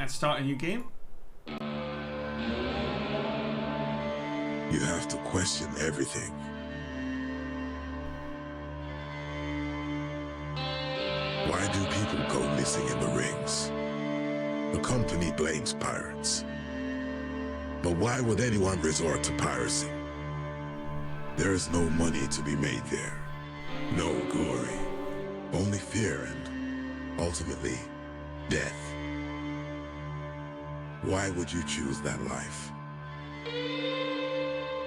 Let's start a new game. You have to question everything. Why do people go missing in the rings? The company blames pirates. But why would anyone resort to piracy? There is no money to be made there. No glory. Only fear and, ultimately, death. Why would you choose that life?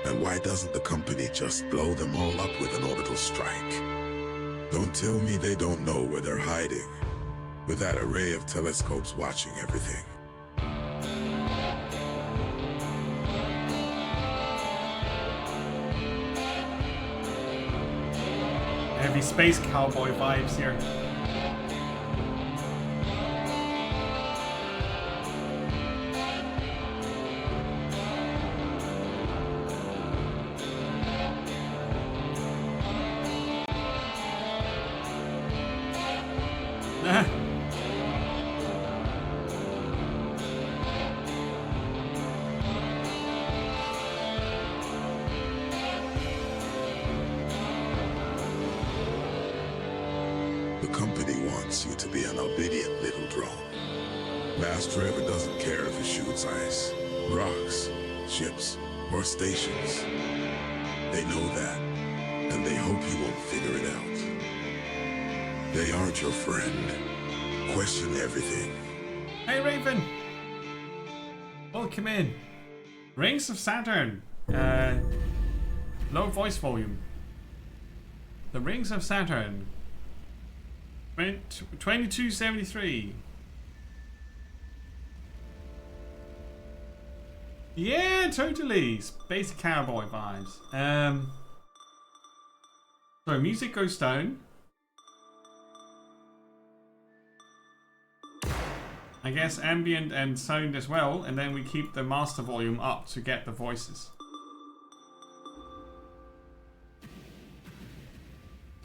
And why doesn't the company just blow them all up with an orbital strike? Don't tell me they don't know where they're hiding, with that array of telescopes watching everything. Heavy space cowboy vibes here. The company wants you to be an obedient little drone. Master ever doesn't care if it shoots ice, rocks, ships, or stations. They know that, and they hope you won't figure it out. They aren't your friend. Question everything. Hey Raven! Welcome in. Rings of Saturn. Low voice volume. The Rings of Saturn. 2273. Yeah, totally. Space cowboy vibes. So music goes down. I guess ambient and sound as well, and then we keep the master volume up to get the voices.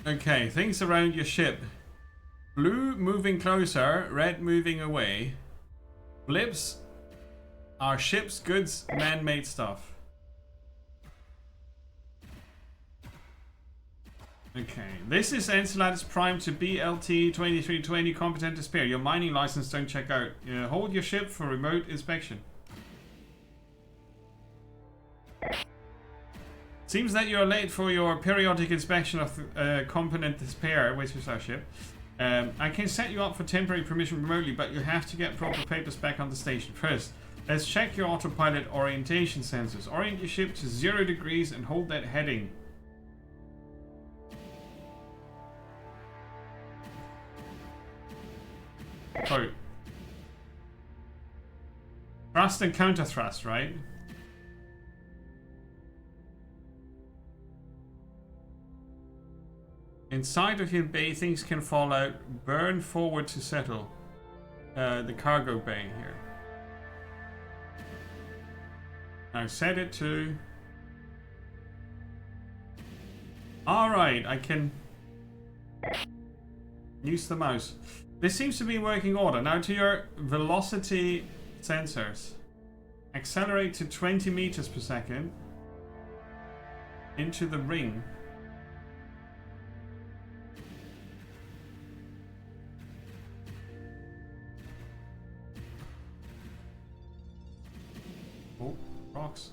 Okay, things around your ship. Blue moving closer, red moving away. Blips are ship's goods, man-made stuff. Okay, this is Enceladus Prime to BLT 2320 competent to spare. Your mining license don't check out. Hold your ship for remote inspection. Seems that you're late for your periodic inspection of competent despair, which is our ship. I can set you up for temporary permission remotely, but you have to get proper papers back on the station. First, let's check your autopilot orientation sensors. Orient your ship to 0 degrees and hold that heading. So, thrust and counter thrust, right? Inside of your bay, things can fall out. Burn forward to settle. The cargo bay here. Now set it to... Alright, I can use the mouse. This seems to be in working order. Now to your velocity sensors. Accelerate to 20 meters per second. Into the ring. Oh, rocks.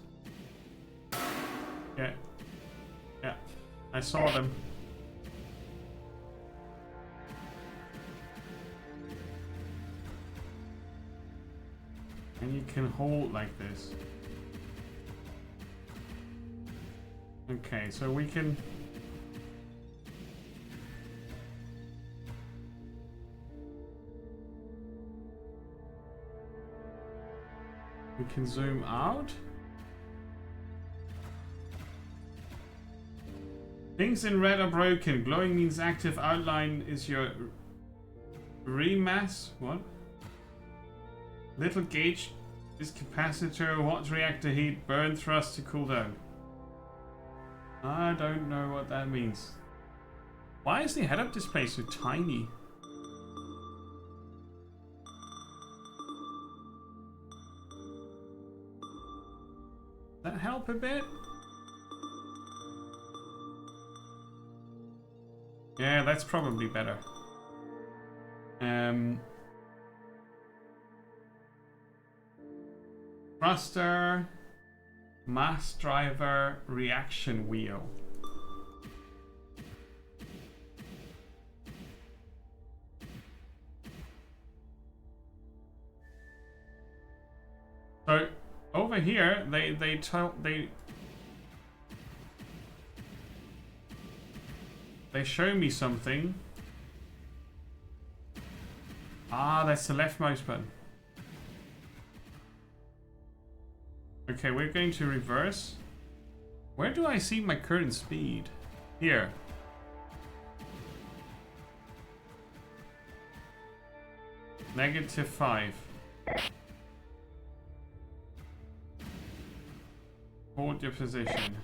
Yeah. Yeah. I saw them. And you can hold like this. Okay, so we can... We can zoom out. Things in red are broken. Glowing means active. Outline is your remass. What? Little gauge is capacitor. What's reactor heat? Burn thrust to cool down. I don't know what that means. Why is the head-up display so tiny? That help a bit? Yeah, that's probably better. Thruster, mass driver, reaction wheel. So over here, they show me something. Ah, that's the left mouse button. Okay, we're going to reverse. Where do I see my current speed? Here. -5. Hold your position.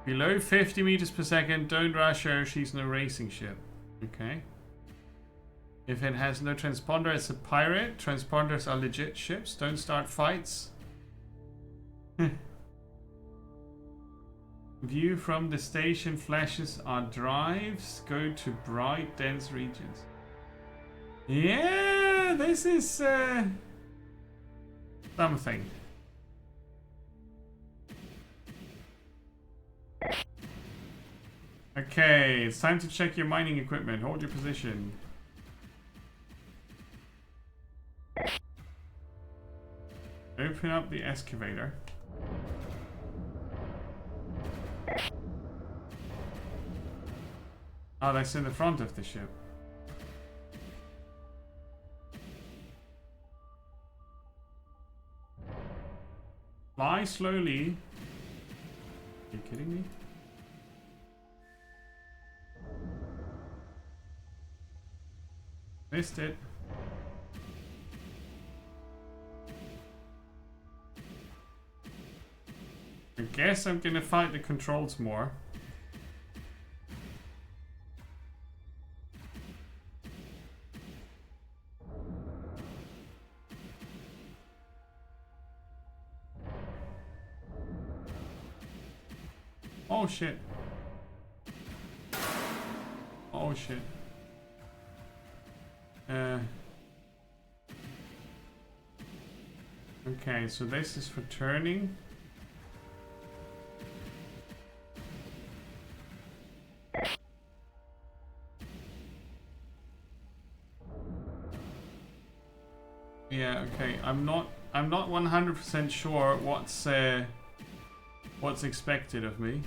Below 50 meters per second, don't rush her, she's in a racing ship. Okay. If it has no transponder, it's a pirate. Transponders are legit ships, don't start fights. View from the station, flashes are drives, go to bright, dense regions. Yeah, this is something. Okay, it's time to check your mining equipment. Hold your position. Open up the excavator. Oh, that's in the front of the ship. Fly slowly. Are you kidding me? Missed it. I guess I'm gonna fight the controls more. Oh shit. Oh shit. Okay, so this is for turning. Yeah, okay. I'm not 100% sure what's expected of me.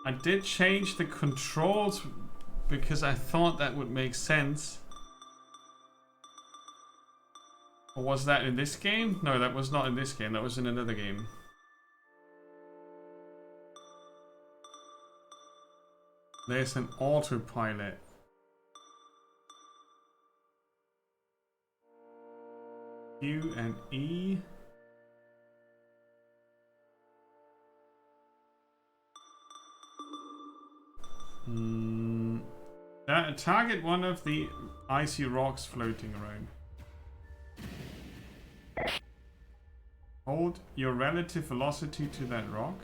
I did change the controls because I thought that would make sense. Or was that in this game? No, that was not in this game. That was in another game. There's an autopilot. Q and E. Target one of the icy rocks floating around. Hold your relative velocity to that rock.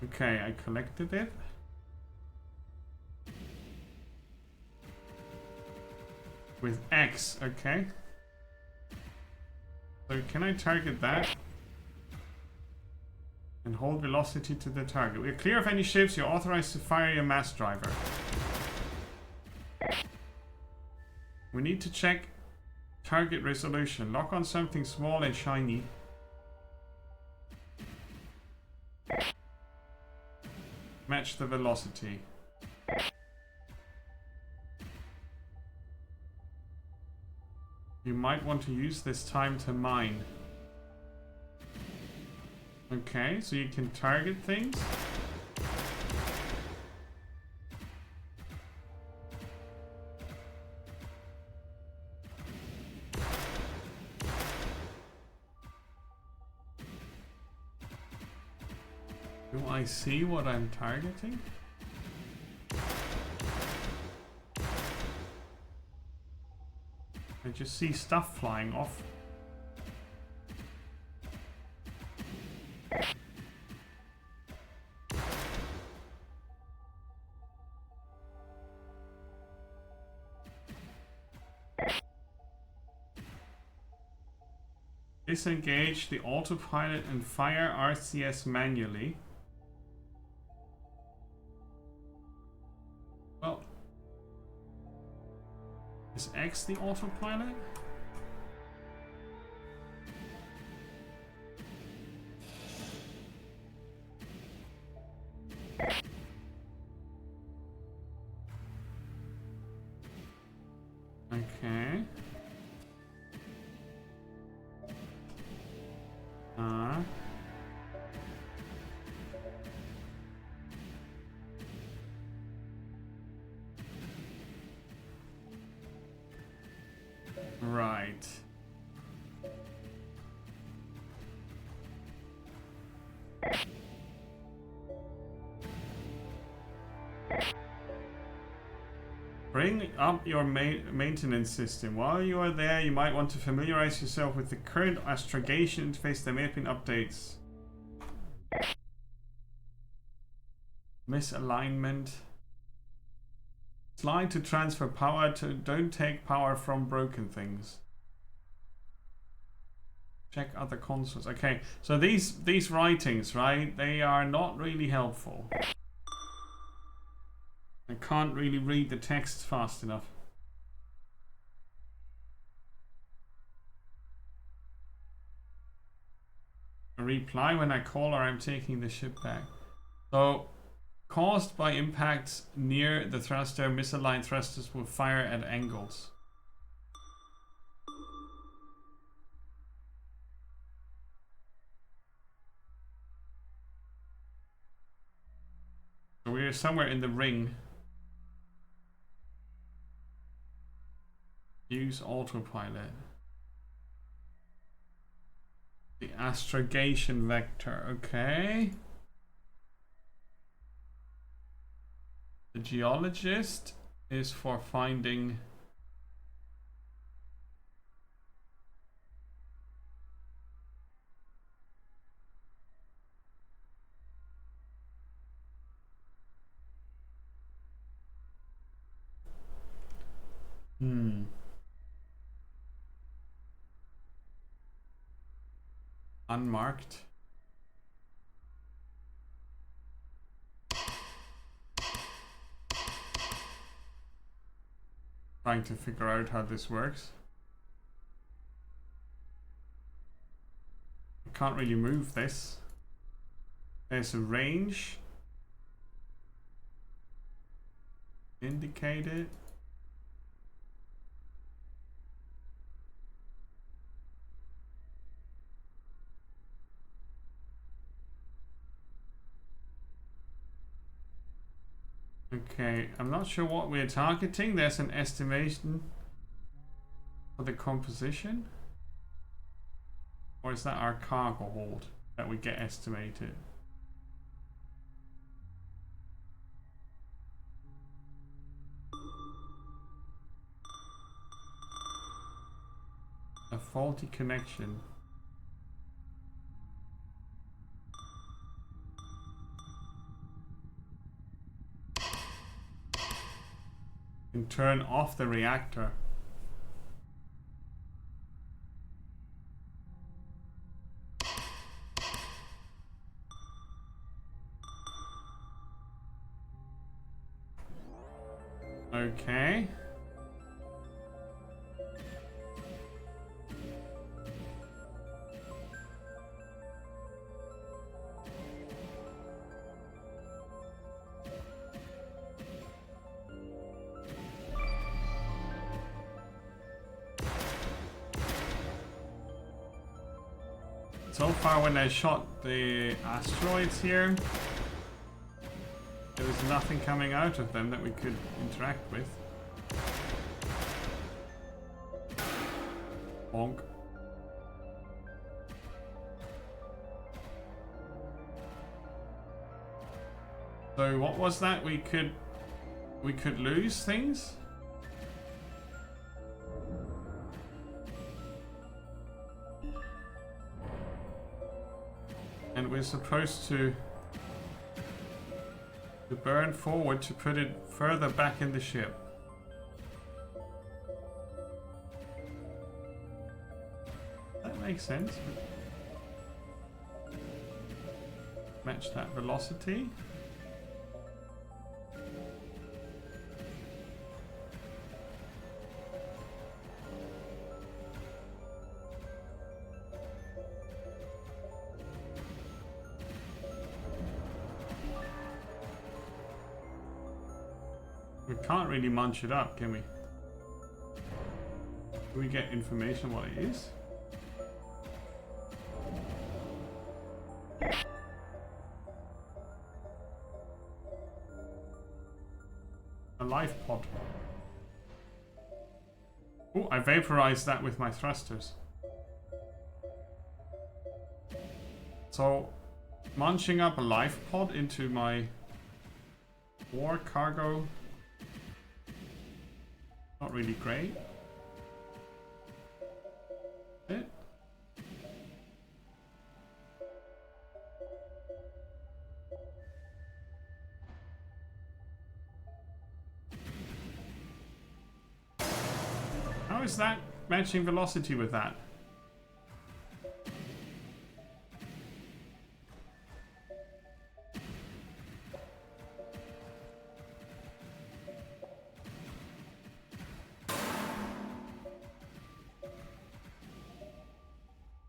Okay, I collected it. With X, okay. So can I target that? And hold velocity to the target. We're clear of any ships. You're authorized to fire your mass driver. We need to check target resolution. Lock on something small and shiny. Match the velocity. You might want to use this time to mine. Okay, so you can target things. Do I see what I'm targeting? I just see stuff flying off. Disengage the autopilot and fire RCS manually. Well, is X the autopilot? Okay. Right. Bring up your maintenance system. While you are there, you might want to familiarize yourself with the current astrogation interface. There may have been updates. Misalignment. Slide to transfer power to don't take power from broken things. Check other consoles. Okay, so these writings, right? They are not really helpful. I can't really read the text fast enough. A reply when I call or I'm taking the ship back. So, caused by impacts near the thruster, misaligned thrusters will fire at angles. So we're somewhere in the ring. Use autopilot. The astrogation vector, okay. The geologist is for finding unmarked. Trying to figure out how this works. I can't really move this. There's a range indicated. Okay, I'm not sure what we're targeting. There's an estimation for the composition. Or is that our cargo hold that we get estimated? A faulty connection. And turn off the reactor. Okay. So far when I shot the asteroids here, there was nothing coming out of them that we could interact with. Bonk. So what was that? We could lose things? And we're supposed to burn forward to put it further back in the ship. That makes sense. Match that velocity. We can't really munch it up, can we? Can we get information what it is? A life pod. Oh, I vaporized that with my thrusters. So, munching up a life pod into my war cargo. Not really great. It. How is that matching velocity with that?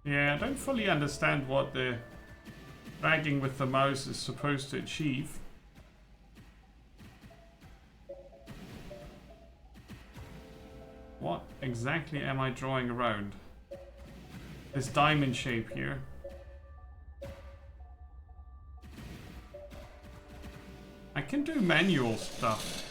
Yeah, I don't fully understand what the dragging with the mouse is supposed to achieve. What exactly am I drawing around? This diamond shape here. I can do manual stuff.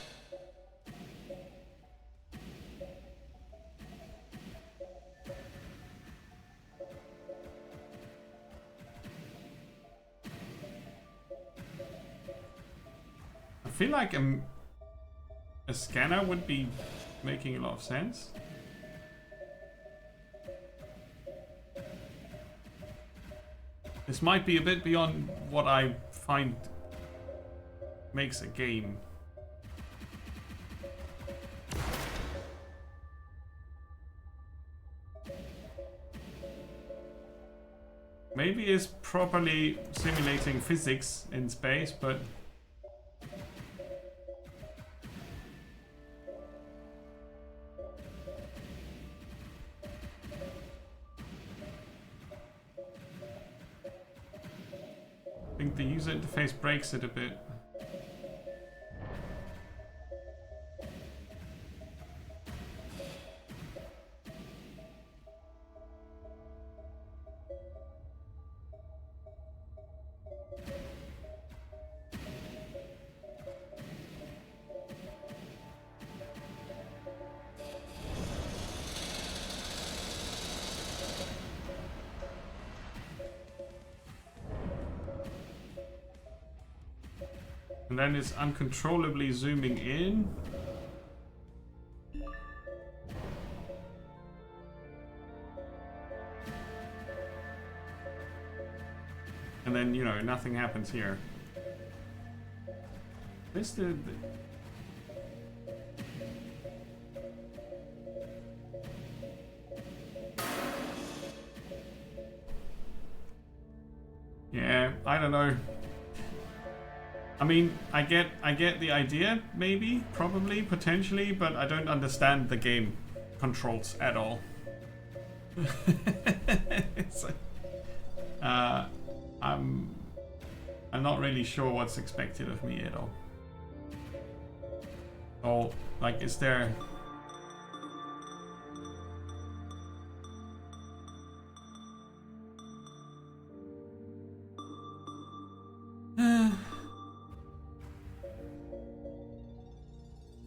I feel like a scanner would be making a lot of sense. This might be a bit beyond what I find makes a game. Maybe it's properly simulating physics in space, but I think the user interface breaks it a bit. And then it's uncontrollably zooming in. And then, you know, nothing happens here. This the yeah, I don't know. I mean, I get the idea, maybe, probably, potentially, but I don't understand the game controls at all. It's like, I'm not really sure what's expected of me at all. Oh, like, is there?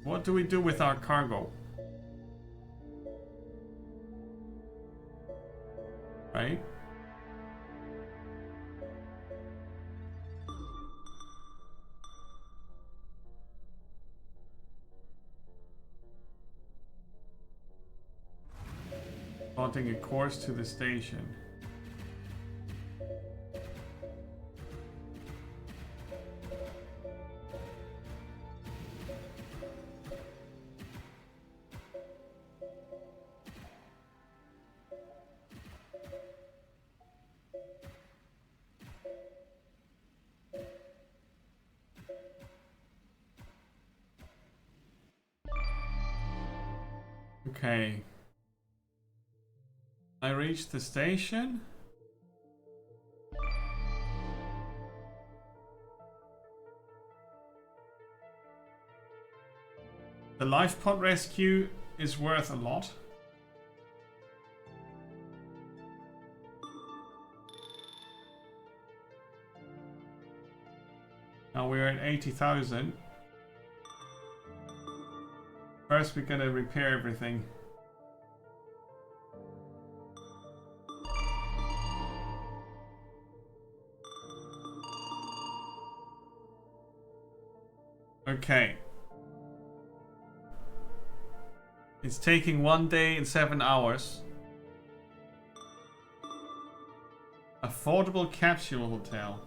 What do we do with our cargo? Right? Plotting a course to the station. Okay. I reached the station. The life pod rescue is worth a lot. Now we're at 80,000. First, we're gonna repair everything. Okay. It's taking 1 day and 7 hours. Affordable capsule hotel.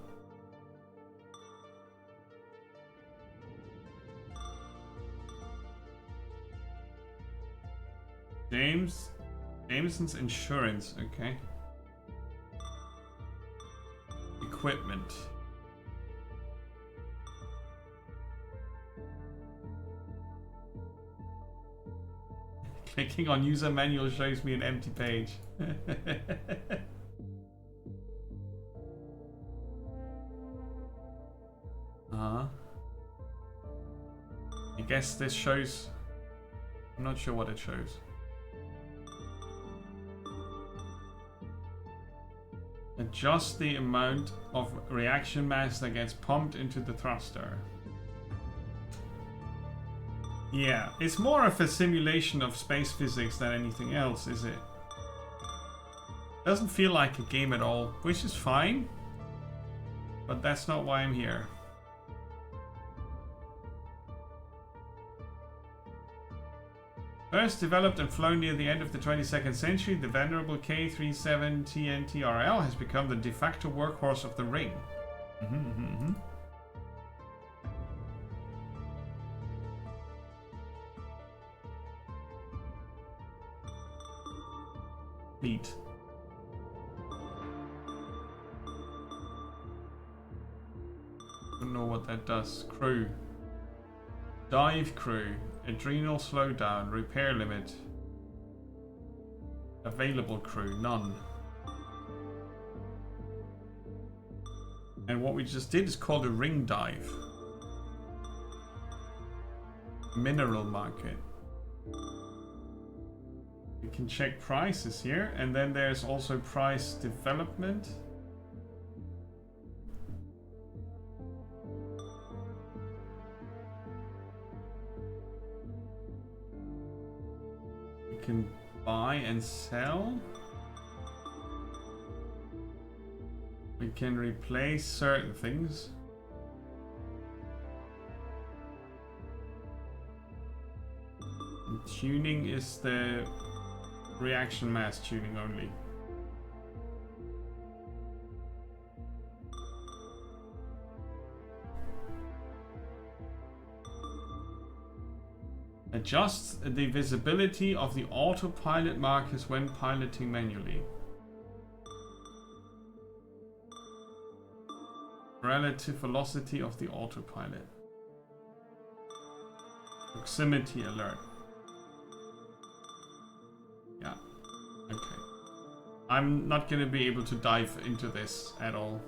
Jameson's insurance, okay. Equipment. Clicking on user manual shows me an empty page. I guess this shows... I'm not sure what it shows. Adjust the amount of reaction mass that gets pumped into the thruster. Yeah, it's more of a simulation of space physics than anything else, is it? Doesn't feel like a game at all, which is fine. But that's not why I'm here. First developed and flown near the end of the 22nd century, the venerable K-37 TNTRL has become the de facto workhorse of the ring. Neat. Don't know what that does. Crew. Dive crew. Adrenal slowdown. Repair limit. Available crew. None. And what we just did is called a ring dive. Mineral market. We can check prices here, and then there's also price development. We can buy and sell. We can replace certain things. And tuning is the reaction mass tuning only. Adjust the visibility of the autopilot markers when piloting manually. Relative velocity of the autopilot. Proximity alert. Yeah, okay. I'm not going to be able to dive into this at all.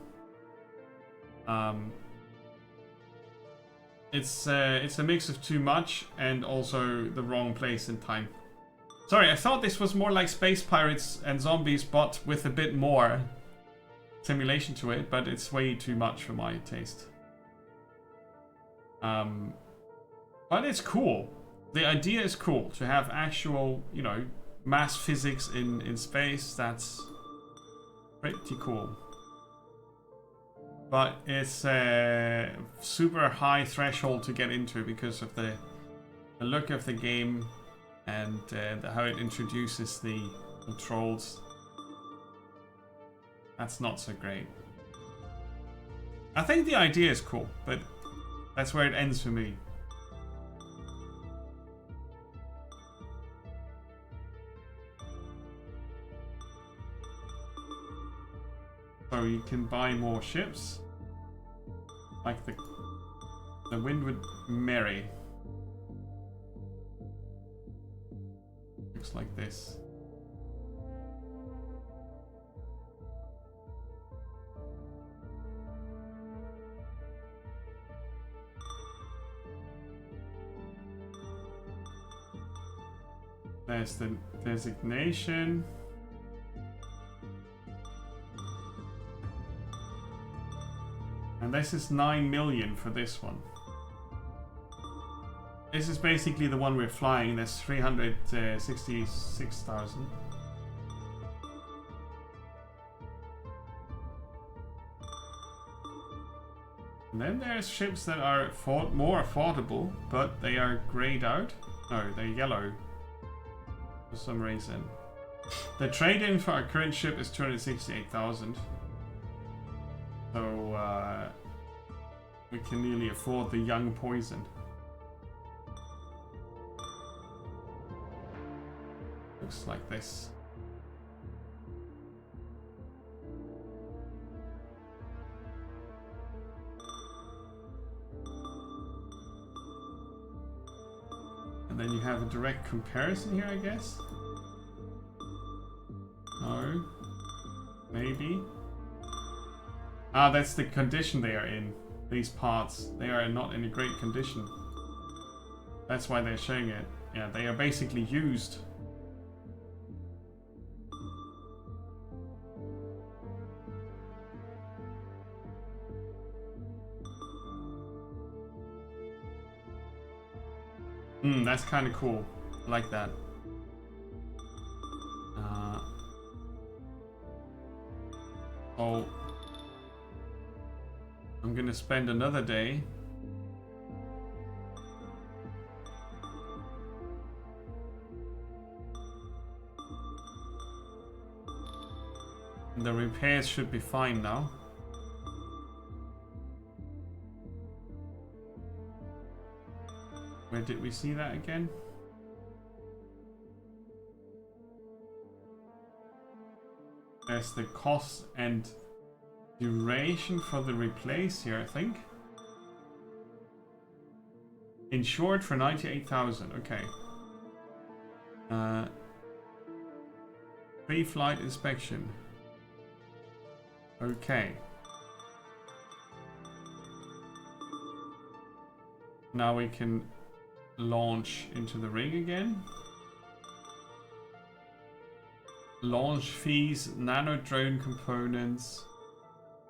It's a mix of too much and also the wrong place and time. Sorry, I thought this was more like Space Pirates and Zombies, but with a bit more simulation to it, but it's way too much for my taste. But it's cool. The idea is cool to have actual, you know, mass physics in space. That's pretty cool. But it's a super high threshold to get into because of the look of the game and how it introduces the controls. That's not so great. I think the idea is cool, but that's where it ends for me. So you can buy more ships, like the Windward Mary. Looks like this. There's the designation. And this is 9 million for this one. This is basically the one we're flying. There's 366,000. And then there's ships that are more affordable, but they are grayed out. No, they're yellow for some reason. The trade-in for our current ship is 268,000. So we can nearly afford the young poison. Looks like this. And then you have a direct comparison here, I guess. No. Maybe. Ah, that's the condition they are in. These parts, they are not in a great condition. That's why they're showing it. Yeah, they are basically used. That's kind of cool. I like that. Oh. I'm gonna spend another day the repairs should be fine now. Where did we see that again? There's the cost and duration for the replace here, I think. Insured for 98,000. Okay. Pre-flight inspection. Okay. Now we can launch into the ring again. Launch fees, nano drone components,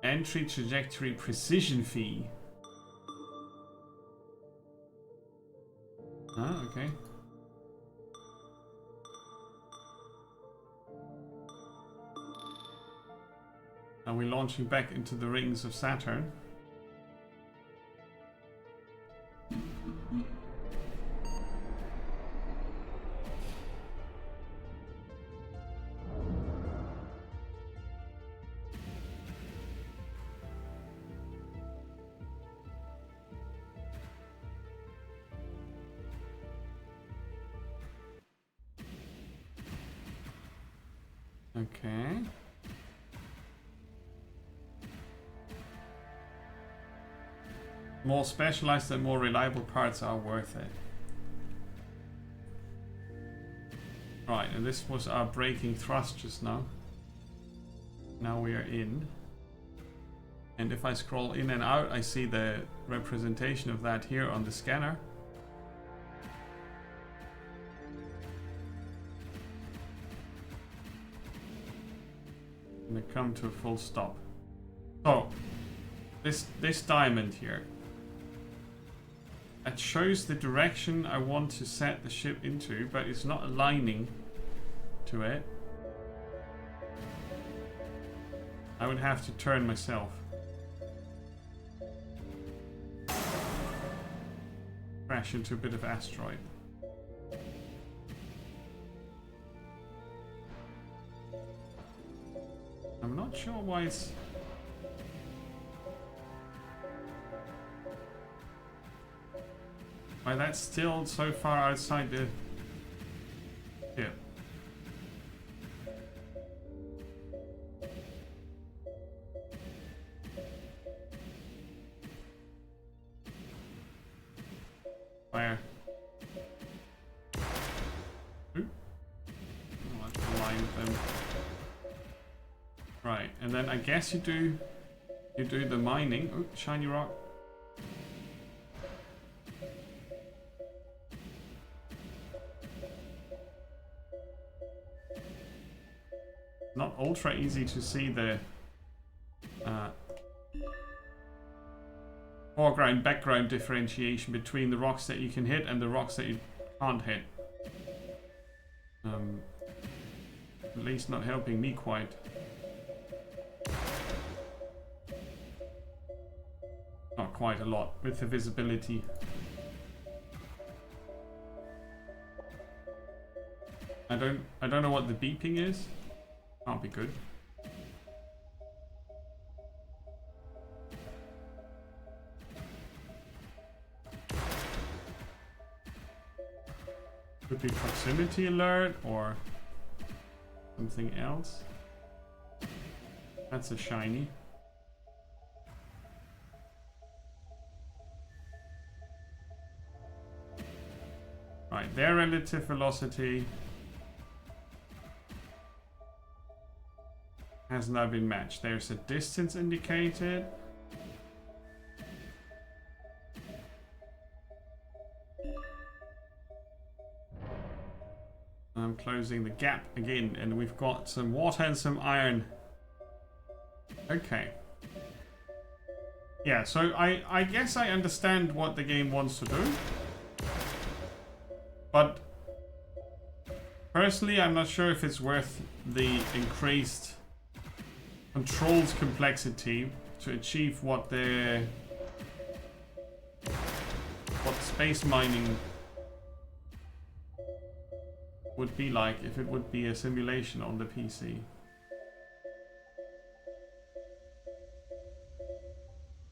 entry trajectory precision fee. Ah, okay. Are we launching back into the rings of Saturn? Okay. More specialized and more reliable parts are worth it. Right, and this was our braking thrust just now. Now we are in. And if I scroll in and out, I see the representation of that here on the scanner. And I come to a full stop. So, this diamond here. That shows the direction I want to set the ship into, but it's not aligning to it. I would have to turn myself. Crash into a bit of asteroid. I'm not sure why it's... why that's still so far outside the ship. Fire. Ooh. Oh, let's align them. Right, and then I guess you do the mining. Oh, shiny rock. Not ultra easy to see the foreground background differentiation between the rocks that you can hit and the rocks that you can't hit. At least not helping me quite. Not quite a lot with the visibility. I don't know what the beeping is. Can't be good. Could be proximity alert or something else. That's a shiny. Right, their relative velocity has now been matched. There's a distance indicated. I'm closing the gap again, and we've got some water and some iron. Okay. Yeah, so I guess I understand what the game wants to do. But personally, I'm not sure if it's worth the increased controls complexity to achieve what space mining would be like if it would be a simulation on the PC.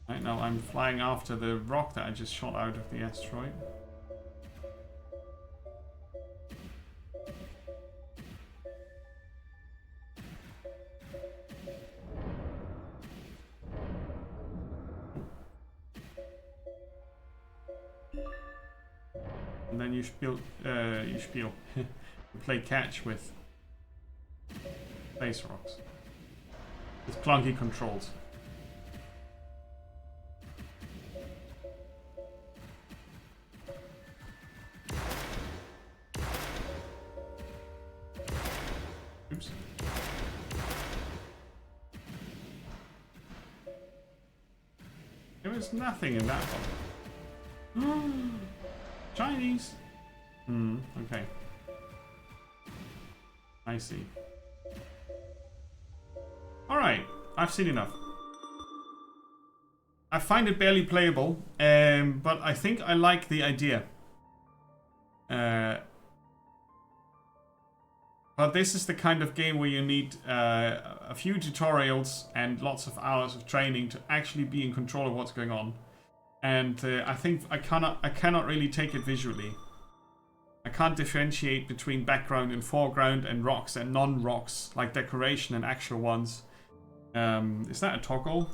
Right now I'm flying after the rock that I just shot out of the asteroid. And then you play catch with space rocks with clunky controls. Oops. There was nothing in that one. Chinese. Okay. I see. Alright, I've seen enough. I find it barely playable, but I think I like the idea. But this is the kind of game where you need a few tutorials and lots of hours of training to actually be in control of what's going on. And I think I cannot really take it visually. I can't differentiate between background and foreground and rocks and non-rocks, like decoration and actual ones. Is that a toggle?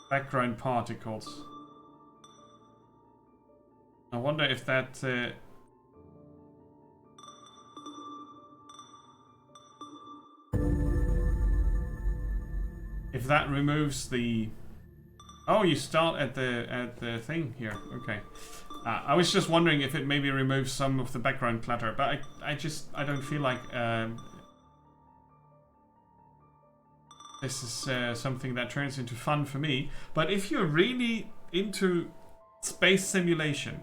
Background particles. I wonder if that... if that removes the... Oh, you start at the thing here. Okay. I was just wondering if it maybe removes some of the background clutter, but I don't feel like this is something that turns into fun for me. But if you're really into space simulation,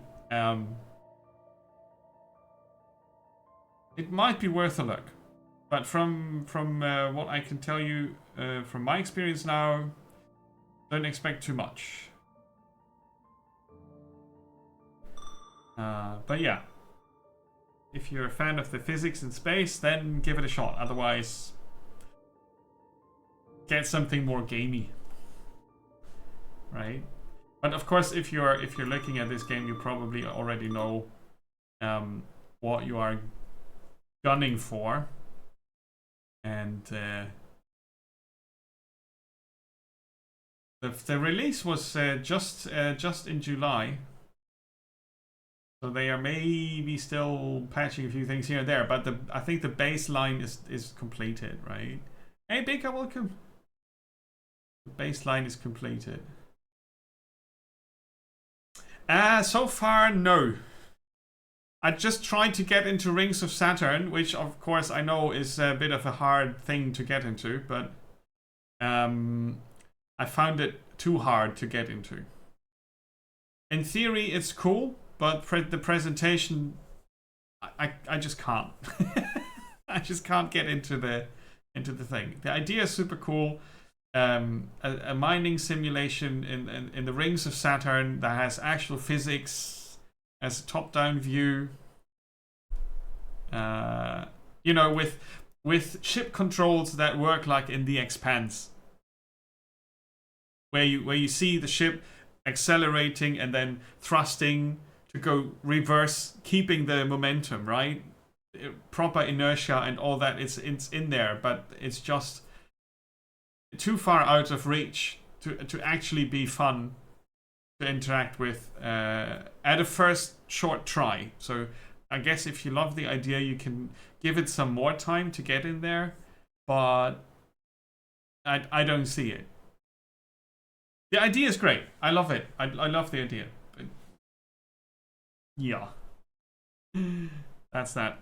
it might be worth a look. But from what I can tell you from my experience now, don't expect too much. But yeah, if you're a fan of the physics in space, then give it a shot. Otherwise, get something more gamey, right? But of course, if you're looking at this game, you probably already know what you are gunning for, and the release was just in July. So they are maybe still patching a few things here and there, but I think the baseline is completed, right? Hey, Baker, welcome. The baseline is completed. So far, no. I just tried to get into Rings of Saturn, which of course I know is a bit of a hard thing to get into, but I found it too hard to get into. In theory, it's cool, but the presentation, I just can't. I just can't get into the thing. The idea is super cool. A mining simulation in the Rings of Saturn that has actual physics as a top-down view. You know, with ship controls that work like in The Expanse, where you see the ship accelerating and then thrusting to go reverse, keeping the momentum, right? Proper inertia and all that. It's in there, but it's just too far out of reach to actually be fun to interact with at a first short try. So I guess if you love the idea, you can give it some more time to get in there, but I don't see it. The idea is great. I love it. I love the idea. But yeah. That's that.